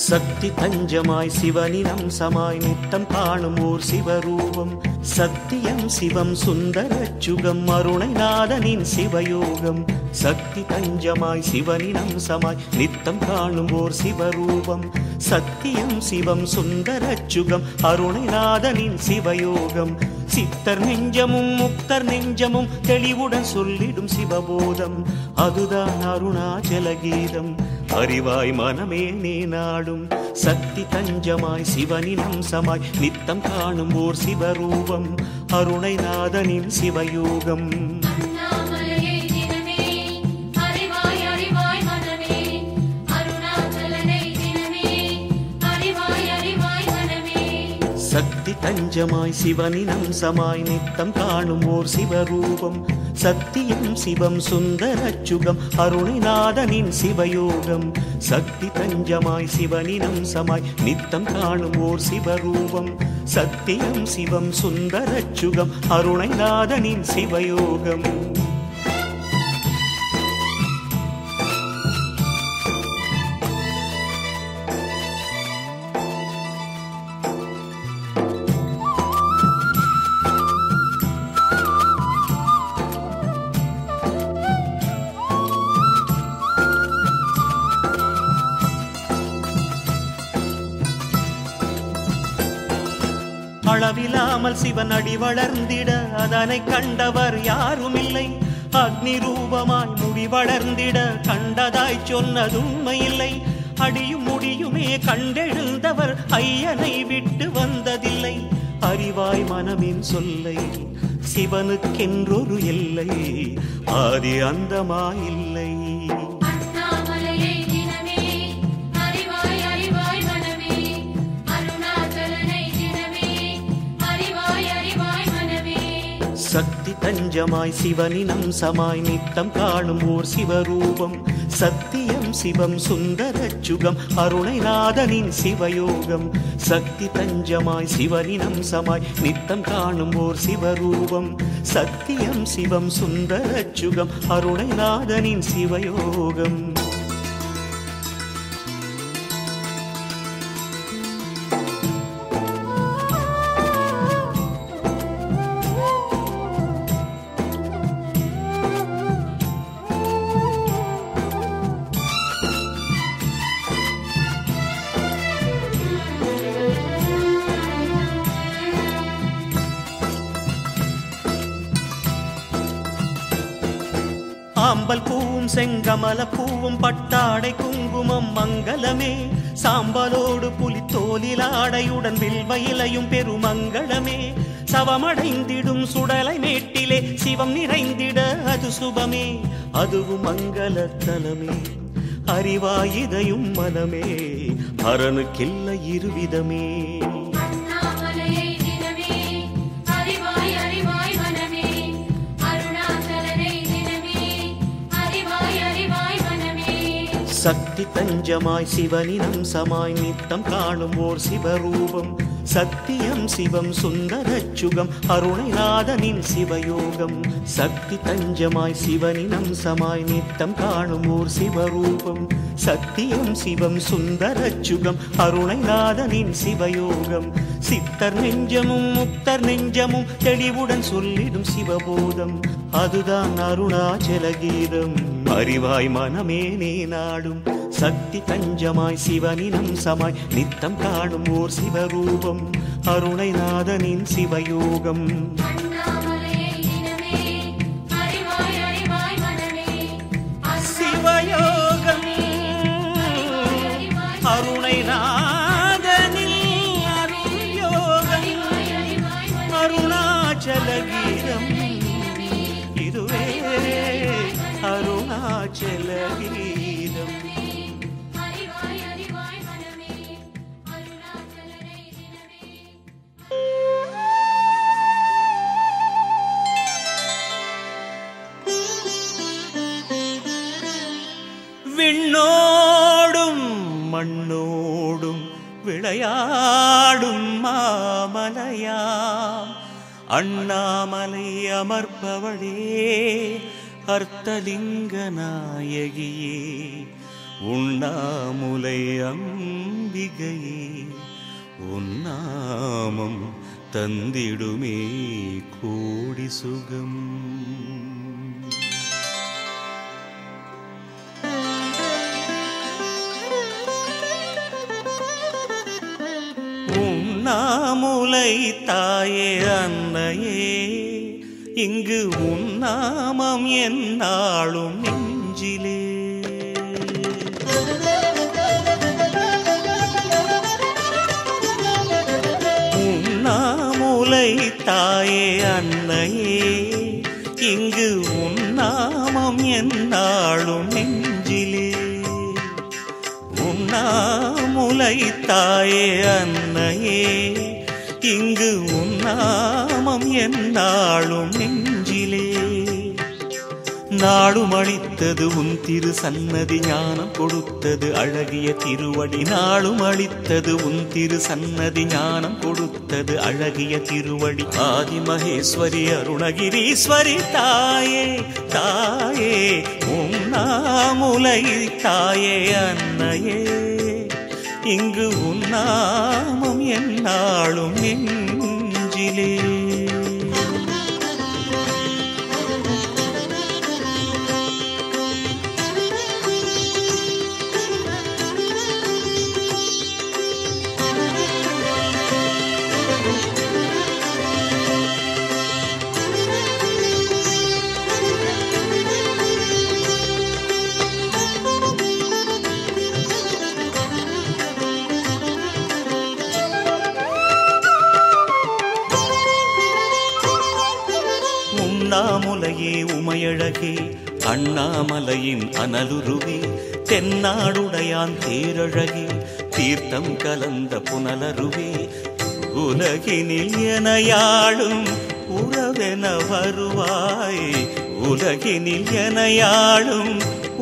சக்தி தஞ்சமாய் சிவனின் அம்சமாய் நித்தம் காணும் ஓர் சிவரூபம். சத்தியம் சிவம் சுந்தரச்சுகம் அருணைநாதனின் சிவயோகம். சக்தி தஞ்சமாய் சிவனின் அம்சமாய் நித்தம் காணும் ஓர் சிவரூபம். சத்தியம் சிவம் சுந்தரச்சுகம் அருணைநாதனின் சிவயோகம். சித்தர் நெஞ்சமும் முக்தர் நெஞ்சமும் தெளிவுடன் சொல்லிடும் சிவபோதம். அதுதான் அருணாச்சல கீதம். அறிவாய் மனமே நீ நாடும். சக்தி தஞ்சமாய் சிவனின் அம்சமாய் நித்தம் காணும் ஓர் சிவரூபம். அருணைநாதனின் சிவயோகம். சக்தி தஞ்சமாய் சிவனின் அம்சமாய் நித்தம் காணும் ஓர் சிவரூபம். சத்தியம் சிவம் சுந்தரச்சுகம் அருணைநாதனின் சிவயோகம். சக்தி தஞ்சமாய் சிவனின் அம்சமாய் நித்தம் காணும் ஓர் சிவரூபம். சத்தியம் சிவம் சுந்தரச்சுகம் அருணைநாதனின் சிவயோகம். அளவிலாமல் சிவன் அடி வளர்ந்திட அதனை கண்டவர் யாரும் இல்லை. அக்னி ரூபமாய் முடி வளர்ந்திட கண்டதாய் சொன்னது உண்மையில்லை. அடியும் முடியுமே கண்டெழுந்தவர் ஐயனை விட்டு வந்ததில்லை. அறிவாய் மனமின் சொல்லை சிவனுக்கென்றொரு எல்லை. ஆதி அந்தமாயில்லை. சக்தி தஞ்சமாய் சிவனின் அம்சமாய் நித்தம் காணும் ஓர் சிவரூபம். சத்தியம் சிவம் சுந்தரச்சுகம் அருணைநாதனின் சிவயோகம். சக்தி தஞ்சமாய் சிவனின் அம்சமாய் நித்தம் காணும் ஓர் சிவரூபம். சத்தியம் சிவம் சுந்தரச்சுகம் அருணைநாதனின் சிவயோகம். ஆம்பல் பூவும் செங்கமல பூவும் பட்டாடை குங்குமம் மங்களமே. சாம்பலோடு புலித்தோலில் ஆடையுடன் வில்வ இலையும் பெருமங்களமே. சவமடைந்திடும் சுடலை மேட்டிலே சிவம் நிறைந்திட அது சுபமே. அதுவும் மங்கள தலமே. அறிவாயிதையும் மனமே. அரணுக்கில்லை இருவிதமே. சக்தி தஞ்சமாய் சிவனின் அம்சமாய் நித்தம் காணும் ஓர் சிவரூபம். சத்தியம் சிவம் சுந்தரச்சுகம் அருணைநாதனின் சிவயோகம். சக்தி தஞ்சமாய் சிவனின் அம்சமாய் நித்தம் காணும் ஓர் சிவரூபம். சத்தியம் சிவம் சுந்தரச்சுகம் அருணைநாதனின் சிவயோகம். சித்தர் நெஞ்சமும் முக்தர் நெஞ்சமும் தெளிவுடன் சொல்லிடும் சிவபோதம். அதுதான் அருணாச்சல கீதம். அறிவாய் மனமே நீ நாடும். சக்தி தஞ்சமாய் சிவனின் அம்சமாய் நித்தம் காணும் ஓர் சிவரூபம். அருணைநாதனின் சிவயோகம். சிவயோகம் அருணைநாதனின் அருள்யோகம். அருணாச்சல கீதம் இதுவே அருணாச்சல கீதம். விண்ணோடும் மண்ணோடும் விளையாடும் மாமலையாம் அண்ணாமலை அமர்பவளே அர்த்தலிங்க நாயகியே உண்ணாமுலை அம்பிகையே உன்னாமம் தந்திடுமே கோடி சுகம். உண்ணாமுலை தாயே அன்னையே இங்கு உன்னாமம் என்னாலும் நெஞ்சிலே. உண்ணாமுலை தாயே அன்னையே இங்கு உன்னாமம் என்னாலும் நெஞ்சிலே. உண்ணாமுலை தாயே அன்னையே இங்கு உன்னாமம் என்னாலும் நெஞ்சிலே. நாடும் அளித்தது உன் திரு சன்னதி ஞானம் கொடுத்தது அழகிய திருவடி. நாடும் அளித்தது உன் திரு சன்னதி ஞானம் கொடுத்தது அழகிய திருவடி. ஆதிமகேஸ்வரி அருணகிரீஸ்வரி தாயே தாயே உண்ணாமுலை தாயே அன்னையே இங்கு உன்னாமம் என்னாலும் நெஞ்சிலே. உண்ணாமுலையே உமையழகே அண்ணாமலையின் அனலுருவே தென்னாடுடையான் தேரழகே தீர்த்தம் கலந்த புனலருவே உலகினில் எனையாளும் உறவென வருவாய். உலகினில் எனையாளும்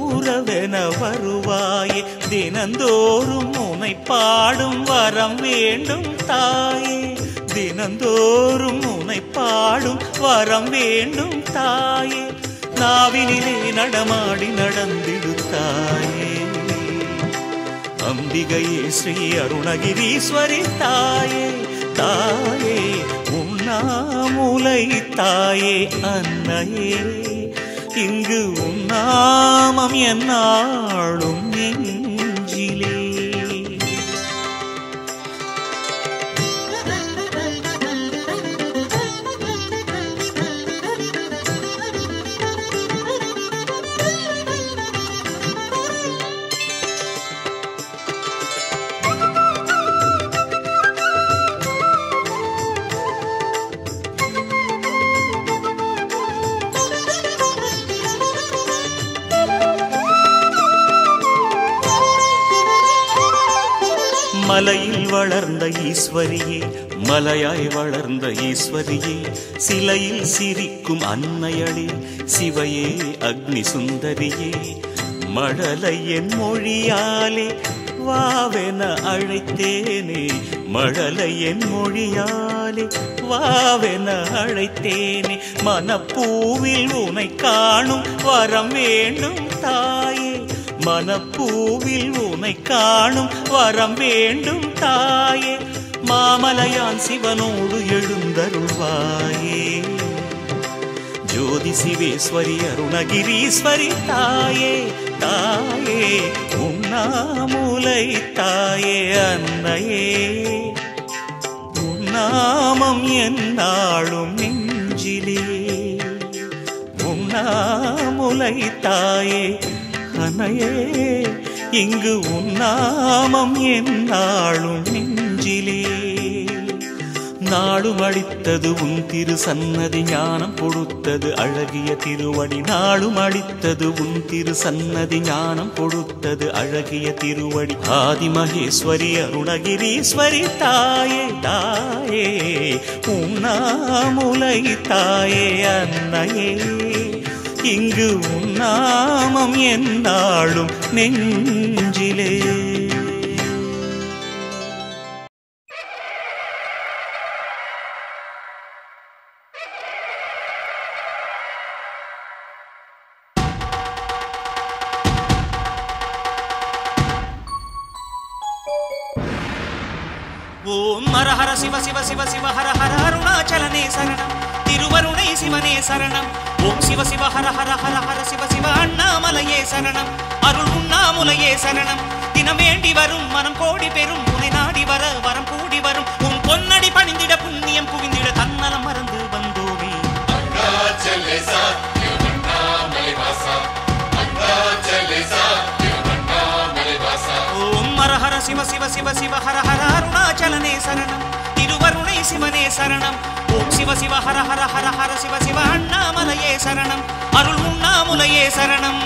உறவென வருவாய். தினந்தோறும் உனை பாடும் வரம் வேண்டும் தாயே. தினந்தோறும் உனை பாடும் வரம் வேண்டும் தாயே. நாவினிலே நடமாடி நடந்திடுத்தாயே. அம்பிகையே ஸ்ரீ அருணகிரீஸ்வரி தாயே தாயே உண்ணாமுலை தாயே அன்னையே இங்கு உன்னாமம் என்னாலும் நெஞ்சிலே. மலையில் வளர்ந்த ஈஸ்வரியே மலையாய் வளர்ந்த ஈஸ்வரியே சிலையில் சிரிக்கும் அன்னையளே சிவையே அக்னி சுந்தரியே. மழலை என் மொழியாலே வாவென அழைத்தேனே. மழலை என் மொழியாலே வாவென அழைத்தேனே. மனப்பூவில் உனை காணும் வரம் வேண்டும் தாயே. மனப்பூவில் உனை காணும் வரம் வேண்டும் தாயே. மாமலையான் சிவனோடு எழுந்தருள்வாயே. ஜோதி சிவேஸ்வரி அருணகிரீஸ்வரி தாயே தாயே உண்ணாமுலை தாயே அன்னையே உன்னாமம் என்னாலும் நெஞ்சிலே. உண்ணாமுலை தாயே அன்னையே இங்கு உன்னாமம் என்னாலும் நெஞ்சிலே. நாடும் அளித்தது உன் திரு சன்னதி ஞானம் கொடுத்தது அழகிய திருவடி. நாடும் அளித்தது உன் திரு சன்னதி ஞானம் கொடுத்தது அழகிய திருவடி. ஆதிமகேஸ்வரி அருணகிரீஸ்வரி தாயே தாயே உண்ணாமுலை தாயே அன்னையே இங்கு உன்னாமம் என்னாலும் நெஞ்சிலே. ஓம் ஹர ஹர சிவ சிவ சிவ சிவ ஹர ஹர அருணாச்சலனே சரணம் திருவருணை சிவனே சரணம் ஓம் சிவ சிவ ஹர ஹர ஹர ஹர சிவ சிவ அண்ணாமலையே சரணம் அருள் உண்ணாமுலையே சரணம் தினம் வேண்டி வரும் மனம் கோடி பெறும் உனை நாடி வர வரம் கூடி வரும் உன் பொன்னடி பணிந்திட புண்ணியம் குவிந்திட தன்னலம் மறந்து வந்தோமே அருணாச்சலேசா திருவண்ணாமலை வாசா அருணாச்சலேசா திருவண்ணாமலை வாசா ஓம் ஹர ஹர சிவ சிவ சிவ சிவ ஹர ஹர அருணாச்சலனே சரணம் திருவருணை சிவனே சரணம் ஓம் சிவ சிவ ஹர ஹர ஹர ஹர சிவ சிவ அண்ணாமலையே சரணம் அருள் உண்ணாமுலையே சரணம்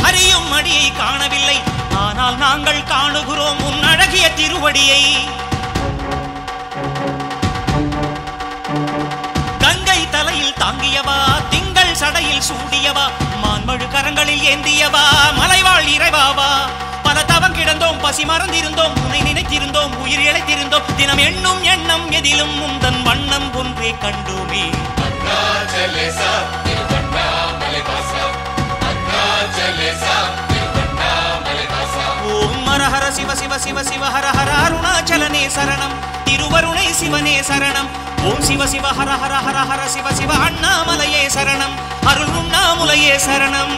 ஹரியும் அடியை காணவில்லை ஆனால் நாங்கள் காணுகிறோம் உன் அழகிய திருவடியை கங்கை தலையில் தாங்கியவா திங்கள் சடையில் சூடியவா மான்மழு கரங்களில் ஏந்தியவா மலைவாழ் இறைவாவா பல தவம் கிடந்தோம் பசி மறந்திருந்தோம் உன்னை நினைத்திருந்தோம் உயிர் இழைத்திருந்தோம் தினம் எண்ணும் எண்ணம் எதிலும் உந்தன் வண்ணம் ஒன்றே கண்டோமே அருணாச்சலேசா திருவண்ணாமலை வாசா ஓம் ஹர ஹர சிவ சிவ சிவ சிவ ஹர ஹர அருணாச்சலனே சரணம் திருவருணை சிவனே சரணம் ஓம் சிவ சிவ ஹர ஹர ஹர ஹர சிவ சிவ அண்ணாமலையே சரணம் அருள் உண்ணாமுலையே சரணம்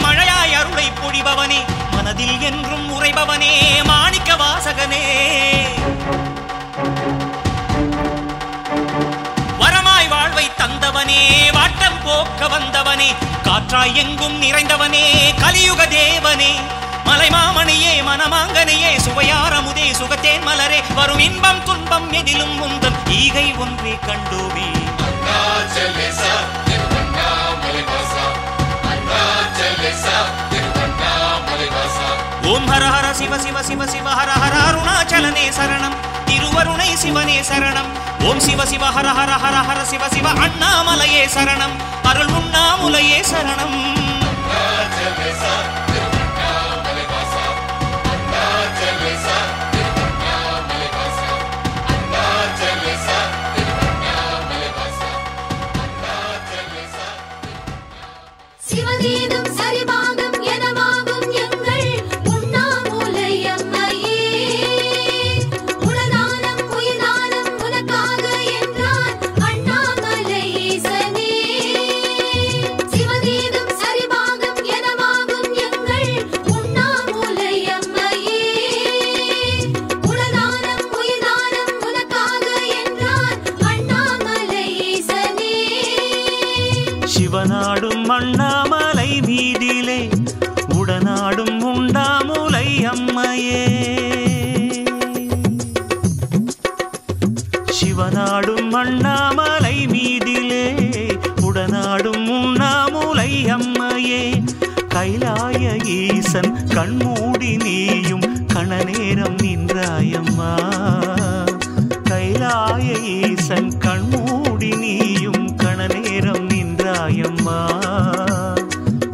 மழையாய் அருளை பொழிபவனே மனதில் என்றும் உறைபவனே மாணிக்க வாசகனே வரமாய் வாழ்வை தந்தவனே வாட்டம் போக்க வந்தவனே காற்றாய் எங்கும் நிறைந்தவனே கலியுக தேவனே மலைமாமணியே மனமாங்கனையே சுவையாரமுதே சுகத்தேன் மலரே வரும் இன்பம் துன்பம் எதிலும் முந்தன் ஈகை ஒன்றே கண்டோமே அருணாச்சலேசா திருவண்ணாமலை வாசா ஓம் ஹர ஹர சிவ சிவ சிவ சிவ ஹர ஹர அருணாச்சலனே சரணம் திருவருணை சிவனே சரணம் ஓம் சிவ சிவ ஹர ஹர ஹர ஹர சிவ சிவ அண்ணாமலையே சரணம் அருள் உண்ணாமுலையே சரணம் சிவகீதம் சரிபாகம் எனவாகும் எங்கள் உண்ணாமுலை அம்மையே உலதானம் உயிர்தானம் உனக்காக என்றான் அண்ணாமலை ஈசனே சிவகீதம் சரிபாகம் எனவாகும் எங்கள் உண்ணாமுலை அம்மையே உலதானம் உயிர்தானம் உனக்காக என்றான் அண்ணாமலை ஈசனே சிவனாடும் அண்ணாமலை மீதிலே உடனாடும் உண்ணாமுலை அம்மையே சிவனாடும் அண்ணாமலை மீதிலே உடனாடும் உண்ணாமுலை அம்மையே கைலாய ஈசன் கண்மூடி நீயும் கணநேரம் நின்றாயம்மா கைலாய ஈசன் கண்மூடி நீயும் கணநேரம் நின்றாயம்மா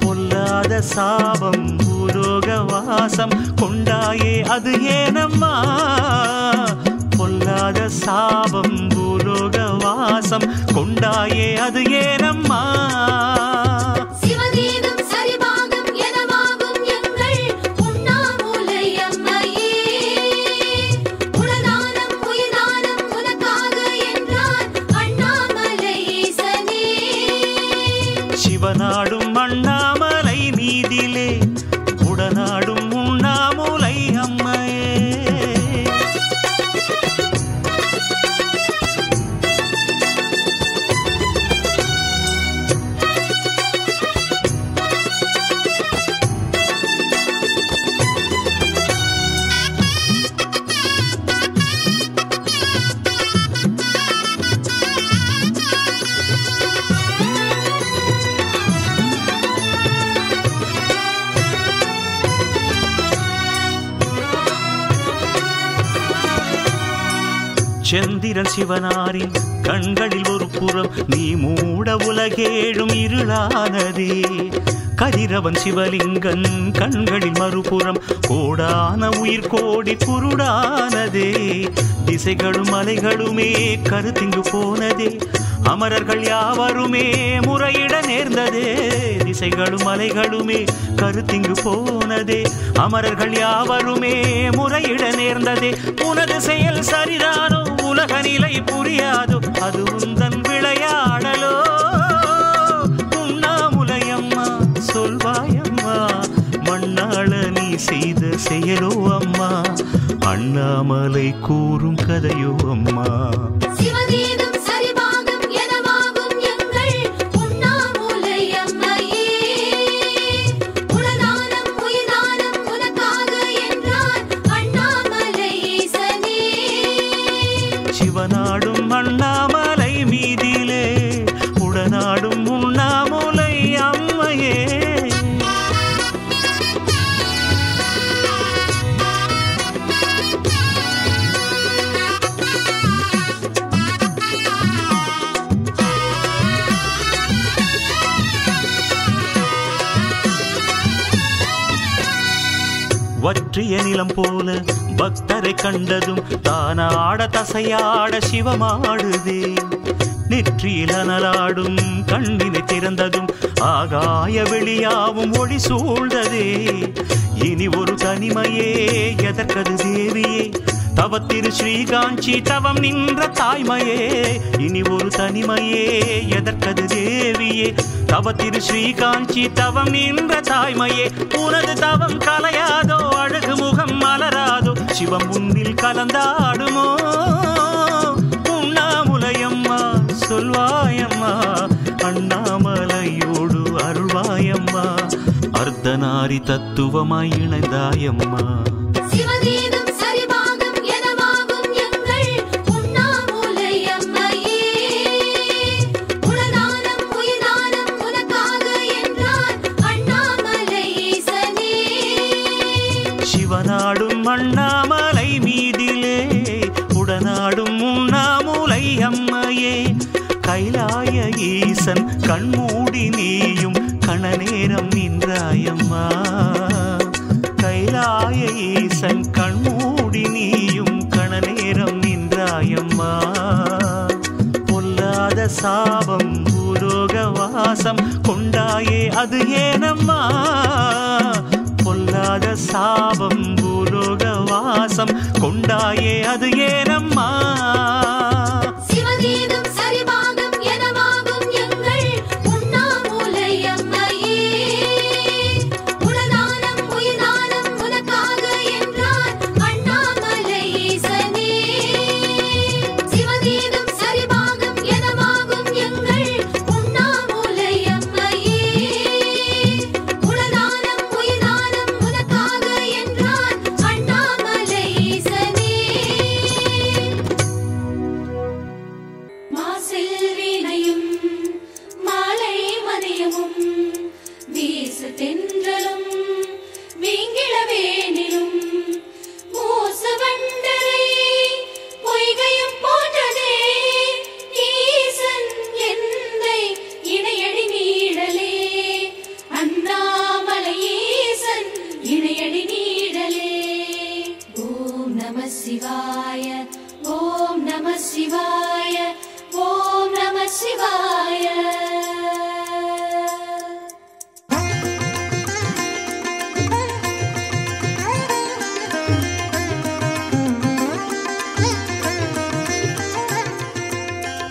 பொல்லாத சாபம் பூலோக வாச வாசம் கொண்டாயே அது ஏனம்மா பொல்லாத சாபம் பூலோக வாசம் கொண்டாயே அது ஏனம்மா சிவதீனம் சரிபாகம் எனவாகும் எங்கள் உண்ணாமூலை அம்மையே உலதானம் உயிர்தானம் உனக்காக என்றான் அண்ணாமலை ஈசனே சிவநாடும் அண்ணாமலை மீதிலே உடனாடும் உண்ணாமூலை அம்மையே செந்திரன் சிவனாரின் கண்களில் ஒரு புறம் நீ மூட உலகேழும் இருளானதே கதிரவன் சிவலிங்கன் கண்களில் மறுபுறம் கோடான உயிர் கோடி குருடானதே திசைகளும் மலைகளுமே கருத்திங்கு போனதே அமரர்கள் யாவருமே முறையிட நேர்ந்ததே திசைகளும் மலைகளுமே கருத்திங்கு போனதே அமரர்கள் யாவருமே முறையிட நேர்ந்ததே உனது செயல் சரிதானோ உலக நிலை புரியாதோ அது உந்தன் விளையாடலோ உண்ணாமுலையம்மா சொல்வாயம்மா மண்ணாள நீ செய்த செயலோ அம்மா அண்ணாமலை கூறும் கதையோ அம்மா சிவதீனம் சரிபாகம் எனவாகும் எங்கள் உண்ணாமூலை அம்மையே உலதானம் உயிர்தானம் உனக்காக என்றான் அண்ணாமலை ஈசனே சிவநாடும் அண்ணாமலை மீதிலே உடனாடும் உண்ணாமூலை அம்மையே வற்றிய நிலம் போல பக்தரை கண்டதும் தானாட தசையாட சிவமாடுதே நெற்றியில் அனலாடும் கண்ணினை திறந்ததும் ஆகாய வெளியாவும் ஒளி சூழ்ந்ததே இனி ஒரு தனிமையே எதற்கது தேவியே தவத்திரு ஸ்ரீகாஞ்சி தவம் நின்ற தாய்மையே இனி ஒரு தனிமையே எதற்கது தேவியே தவத்திரு ஸ்ரீகாஞ்சி தவம் நின்ற தாய்மையே உனது தவம் கலையாதோ அழகு முகம் மலராதோ சிவம் முன்னில் கலந்தாடுமோ உண்ணாமுலையம்மா சொல்வாயம்மா அண்ணாமலையோடு அருள்வாயம்மா அர்த்தநாரி தத்துவமாய் இணைந்தாயம்மா சிவதீனம் சரிபாகம் எனவாகும் எங்கள் உண்ணாமூலை அம்மையே உலதானம் உயிர்தானம் உனக்காக என்றான் அண்ணாமலை ஈசனே சிவநாடும் அண்ணாமலை மீதிலே உடனாடும் உண்ணாமூலை அம்மையே கைலாய ஈசன் கண்மூடி நீயும் கணநேரம் நின்றாயம்மா கைலாய ஈசன் கண்மூடி நீயும் கணநேரம் நின்றாயம்மா பொல்லாத சாபம் பூலோக வாசம் கொண்டாயே அது ஏனம்மா பொல்லாத சாபம் பூலோக வாசம் கொண்டாயே அது ஏனம்மா சிவதீனம் சரிபாகம் எனவாகும் எங்கள் உண்ணாமூலை அம்மையே உலதானம் உயிர்தானம் உனக்காக என்றான் அண்ணாமலை ஈசனே சிவதீனம் சரிபாகம் எனவாகும் எங்கள் உண்ணாமூலை அம்மையே உலதானம் உயிர்தானம் உனக்காக என்றான் அண்ணாமலை ஈசனே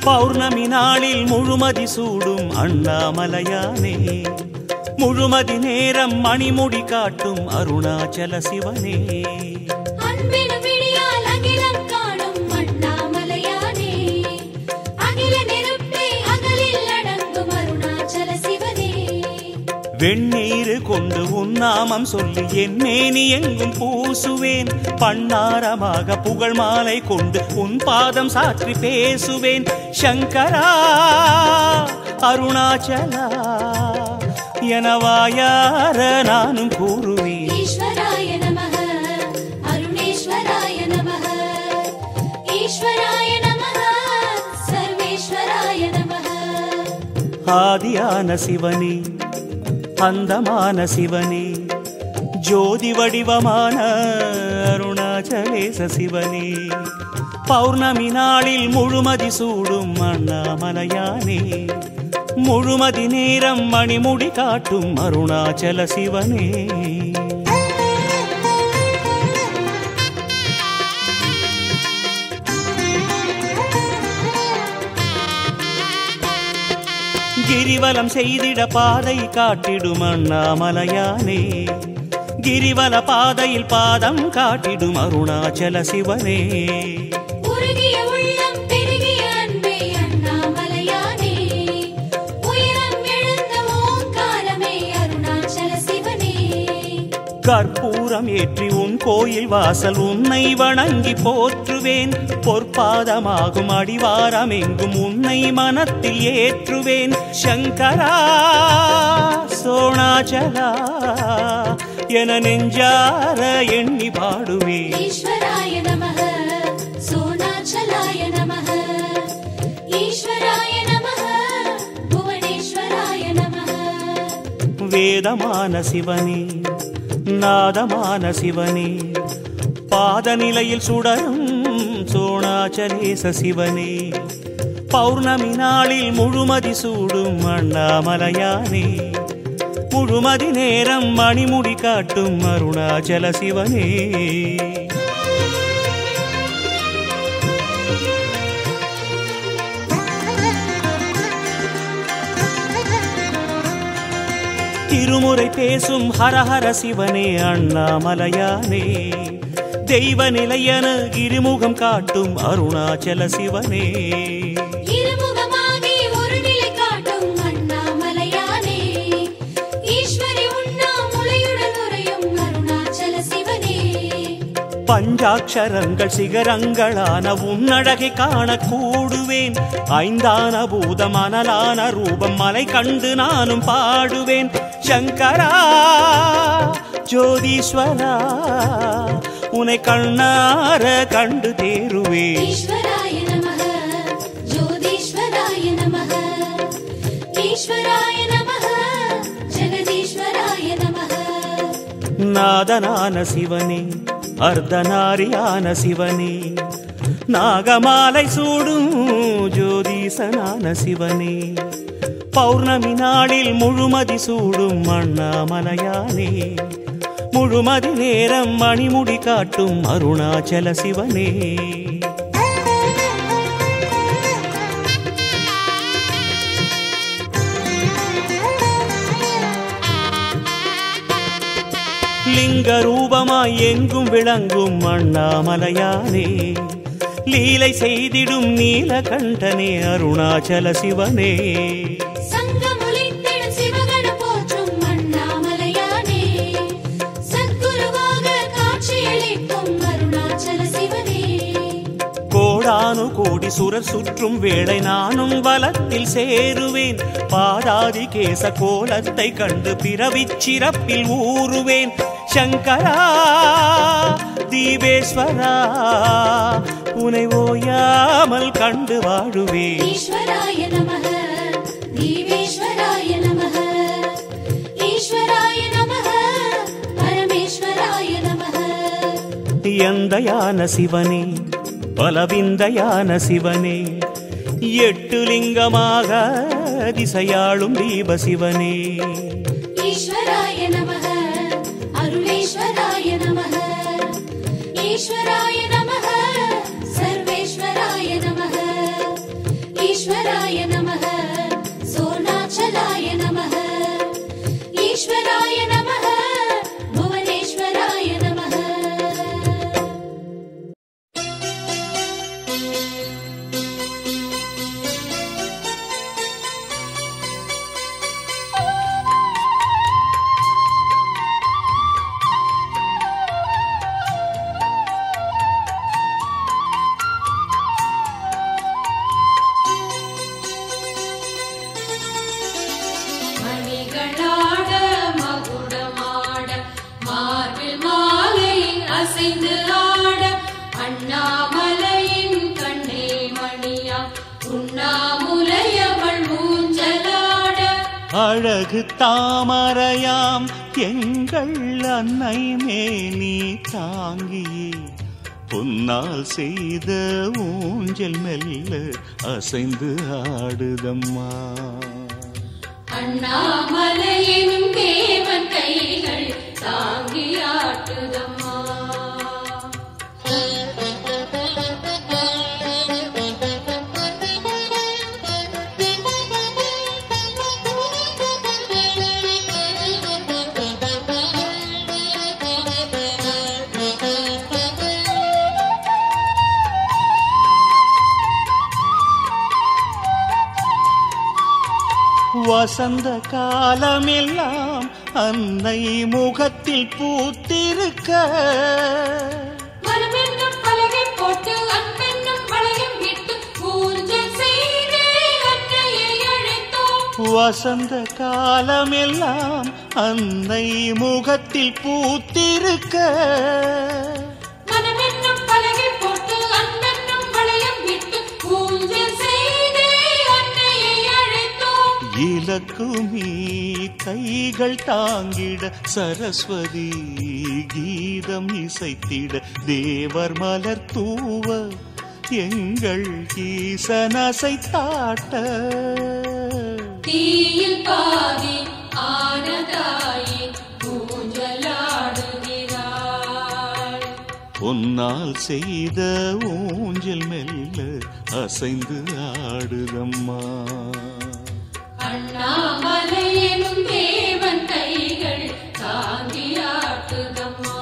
பௌர்ணமி நாளில் முழுமதி சூடும் அண்ணாமலையானே முழுமதி நேரம் மணிமுடி காட்டும் அருணாச்சல சிவனே அன்பினும் விழியால் அகிலம் காணும் அண்ணாமலையானே அகில நெருப்பே அகலில் அடங்கும் அருணாச்சல சிவனே வெண்ணீரு கொண்டு உன்னாமம் சொல்லி என் மேனி எங்கும் பூசுவேன் பண்டாரமாக புகழ் மாலை கொண்டு உன் பாதம் சாற்றி பேசுவேன் சங்கரா அருணாச்சலா எனவாயார நானும் கூறுவேன் ஈஸ்வராய நமஹ அருணேஸ்வராய நமஹ ஈஸ்வராய நமஹ சர்வேஸ்வராய நமஹ ஆதியான சிவனே அந்தமான சிவனே ஜோதி வடிவமான அருணாச்சலேச சிவனே பௌர்ணமி நாளில் முழுமதி சூடும் அண்ணாமலையானே முழுமதி நேரம் மணிமுடி காட்டும் அருணாச்சல சிவனே கிரிவலம் செய்திட பாதை காட்டிடும் அண்ணாமலையானே கிரிவல பாதையில் பாதம் காட்டிடும் அருணாச்சல சிவனே உருகிய உள்ளம் பெருகிய அன்பே அண்ணாமலையானே உயரம் எழுந்த ஓங்காரமே அருணாச்சல சிவனே கற்பூரம் ஏற்றி உன் கோயில் வாசல் உன்னை வணங்கி போற்றுவேன் பொற்பாதமாகும் அடிவாரம் எங்கும் உன்னை மனத்தில் ஏற்றுவேன் சங்கரா சோணாச்சலா என நெஞ்சார எண்ணி பாடுவேன் ஈஸ்வராய நமஹ சோணாச்சலாய நமஹ ஈஸ்வராய நமஹ புவனேஸ்வராய நமஹ வேதமான சிவனே நாதமான சிவனே பாதநிலையில் சுடரும் சோணாச்சலேச சிவனே பௌர்ணமி நாளில் முழுமதி சூடும் அண்ணாமலையானே முழுமதி நேரம் மணிமுடி காட்டும் அருணாச்சல சிவனே திருமுறை பேசும் ஹரஹர சிவனே அண்ணாமலையானே தெய்வ நிலையன கிரிமுகம் காட்டும் அருணாச்சல சிவனே இருமுகமாகி ஒரு நிலை காட்டும் அண்ணாமலையானே ஈஸ்வரி உண்ணாமுலையுடன் உறையும் அருணாச்சல சிவனே பஞ்சாட்சரங்கள் சிகரங்களான உன்னழகை காண கூடுவேன் ஐந்தான பூதம் அனலான ரூபம் மலை கண்டு நானும் பாடுவேன் சங்கரா ஜோதீஸ்வரா உனை கண்ணார கண்டு தேருவேன் ஈஸ்வராய நமஹ ஜோதீஸ்வராய நமஹ ஈஸ்வராய நமஹ ஜெகதீஸ்வராய நமஹ நாதனான சிவனே அர்த்தநாரியான சிவனே நாகமாலை சூடும் ஜோதீசனான சிவனே பௌர்ணமி நாளில் முழுமதி சூடும் அண்ணாமலையானே முழுமதி நேரம் மணிமுடி காட்டும் அருணாச்சல சிவனே லிங்க ரூபமாய் எங்கும் விளங்கும் அண்ணாமலையானே லீலை செய்திடும் நீலகண்டனே அருணாச்சல சிவனே சங்கமுலித்திடும் சிவகண போற்றும் அண்ணாமலையானே சத்குருவாக காட்சியளிக்கும் அருணாச்சல சிவனே கோடானு கோடி சுரர் சுற்றும் வேளை நானும் வலத்தில் சேருவேன் பாதாதி கேச கோலத்தை கண்டு பிறவிச் சிறப்பில் ஊறுவேன் சங்கரா தீபேஸ்வரா உனை ஓயாமல் கண்டு வாழுவேன் ஈஸ்வராய நமஹ தீபேஸ்வராய நமஹ ஈஸ்வராய நமஹ பரமேஸ்வராய நமஹ எந்தையான சிவனே பலவிந்தையான சிவனே எட்டு லிங்கமாக திசையாளும் தீப சிவனே ஈஸ்வராய நமஹ அருணேஸ்வராய நமஹ ஈஸ்வராய நமஹ சர்வேஸ்வராய நமஹ ஈஸ்வராய அசைந்து ஆட அண்ணாமலையின் கண்ணே மணியா உண்ணாமுலையவள் ஊஞ்சலாட அழகு தாமரையாம் எங்கள் அன்னை மேனி தாங்கியே பொன்னால் செய்த ஊஞ்சல் மெல்ல அசைந்து ஆடுதம்மா. அண்ணாமலையினும் தேவன் கைகள் தாங்கி ஆட்டுதம்மா. வசந்த காலமெல்லாம் அன்னை முகத்தில் பூத்திருக்க மனமென்னும் பலகை போட்டு அன்பென்னும் வளையம் விட்டு ஊஞ்சல் செய்தே அன்னையை அழைத்தோம். வசந்த காலமெல்லாம் அன்னை முகத்தில் பூத்திருக்க மனமென்னும் பலகை போட்டு அன்பென்னும் வளையம் விட்டு ஊஞ்சல் செய்தே அன்னையை அழைத்தோம். இலக்குமி கைகள் தாங்கிட சரஸ்வதி கீதம் இசைத்திட தேவர் மலர் தூவ எங்கள் ஈசனசை தாட்ட தீயில் பாதி ஆனதாயி ஊஞ்சலாடுகிறாள். பொன்னால் செய்த ஊஞ்சல் மெல்ல அசைந்து ஆடுதம்மா. அண்ணாமலையினும் தேவன் கைகள் தாங்கி ஆட்டுதம்மா.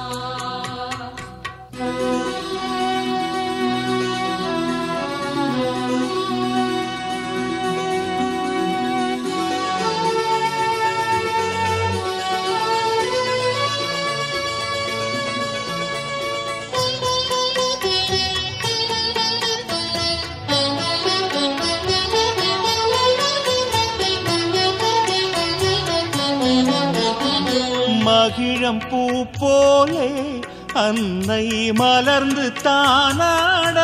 மகிழம் பூ போலே அன்னை மலர்ந்து தானாட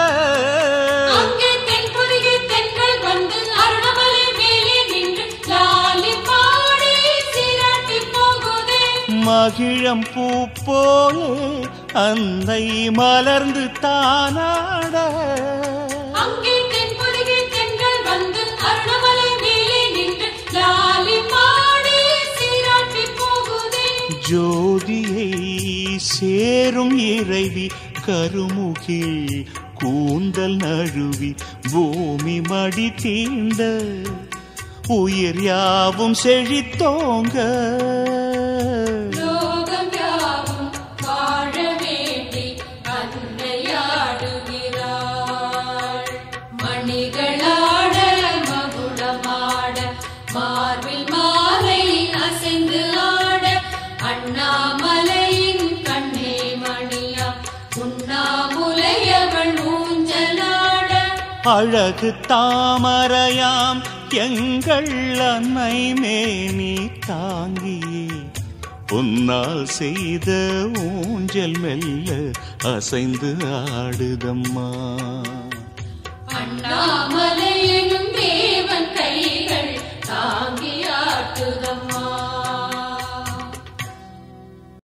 அங்கே தென்புதிகை தென்றல் வந்து அருணமலை மேலே நின்று லாலி பாடி சீராட்டி போகுதே. மகிழம் பூ போலே அன்னை மலர்ந்து தானாட அங்கே தென்புதிகை தென்றல் வந்து அருணமலை மேலே நின்று லாலி பாடி சீராட்டி போகுதே. ஜோதியை சேரும் இறைவி கருமுகில் கூந்தல் நழுவி பூமி மடி தீண்ட உயிர் யாவும் செழித்தோங்க லோகம் யாவும் வாழ வேண்டி அன்னையாடுகிறாள். மணிகளாட மகுடமாட மார்பில் மாலை அசைந்து ஆட அண்ணாமலையின் கண்ணே மணியா உண்ணாமுலையவள் ஊஞ்சலாட அழகு தாமரையாம் எங்கள் அன்னை மேனி தாங்கியே பொன்னால் செய்த ஊஞ்சல் மெல்ல அசைந்து ஆடுதம்மா. அண்ணாமலையினும் தேவன் கை